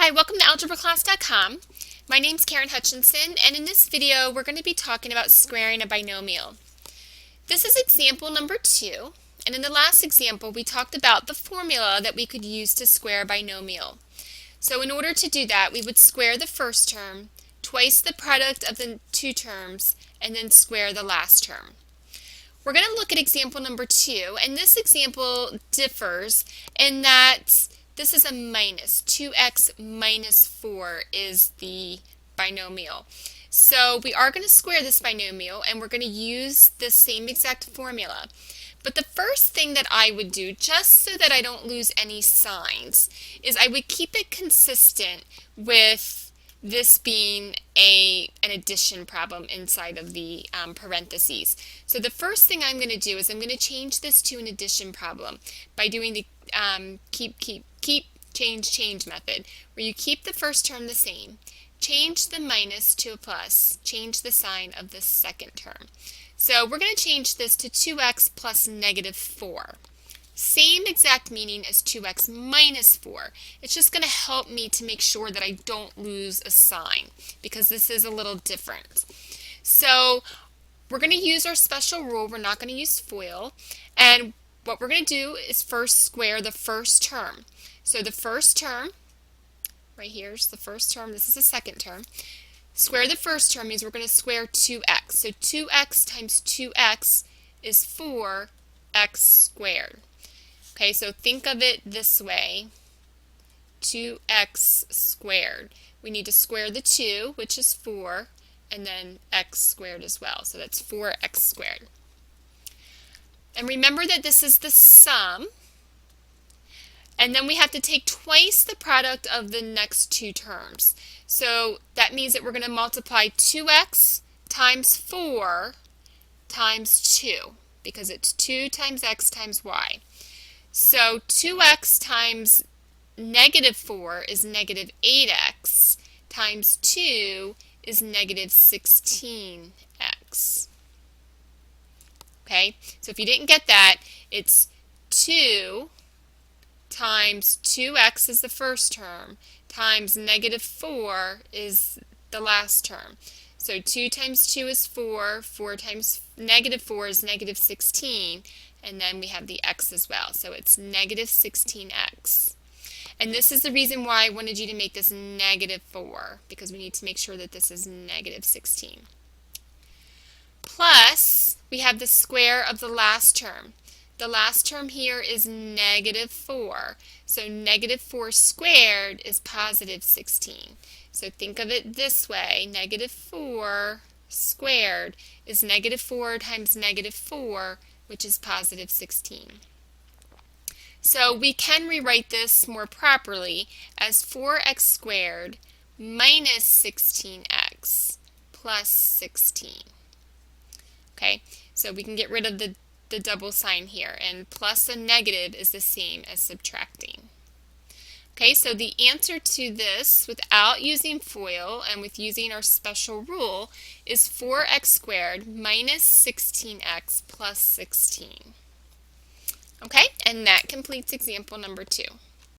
Hi, welcome to algebraclass.com. My name's Karen Hutchinson, and in this video we're going to be talking about squaring a binomial. This is example number 2, and in the last example we talked about the formula that we could use to square a binomial. So in order to do that, we would square the first term, twice the product of the two terms, and then square the last term. We're going to look at example number 2, and this example differs in that this is a minus. 2x minus 4 is the binomial. So we are going to square this binomial, and we're going to use the same exact formula. But the first thing that I would do, just so that I don't lose any signs, is I would keep it consistent with this being an addition problem inside of the parentheses. So the first thing I'm going to do is I'm going to change this to an addition problem by doing the keep, change method, where you keep the first term the same, change the minus to a plus, change the sign of the second term. So we're going to change this to 2x plus negative 4. Same exact meaning as 2x minus 4. It's just going to help me to make sure that I don't lose a sign, because this is a little different. So we're going to use our special rule. We're not going to use FOIL. And what we're going to do is first square the first term. So the first term, right here is the first term. This is the second term. Square the first term means we're going to square 2x. So 2x times 2x is 4x squared. Okay, so think of it this way. 2x squared. We need to square the 2, which is 4, and then x squared as well. So that's 4x squared. And remember that this is the sum. And then we have to take twice the product of the next two terms. So that means that we're going to multiply 2x times 4 times 2, because it's 2 times x times y. So 2x times negative 4 is negative 8x, times 2 is negative 16x. Okay, so if you didn't get that, it's 2 times 2x is the first term, times negative 4 is the last term. So 2 times 2 is 4, 4 times negative 4 is negative 16, and then we have the x as well. So it's negative 16x. And this is the reason why I wanted you to make this negative 4, because we need to make sure that this is negative 16. Plus, we have the square of the last term. The last term here is negative 4. So negative 4 squared is positive 16. So think of it this way. Negative 4 squared is negative 4 times negative 4, which is positive 16. So we can rewrite this more properly as 4x squared minus 16x plus 16. Okay, so we can get rid of the double sign here, and plus a negative is the same as subtracting. Okay, so the answer to this without using FOIL and with using our special rule is 4x squared minus 16x plus 16. Okay, and that completes example number 2.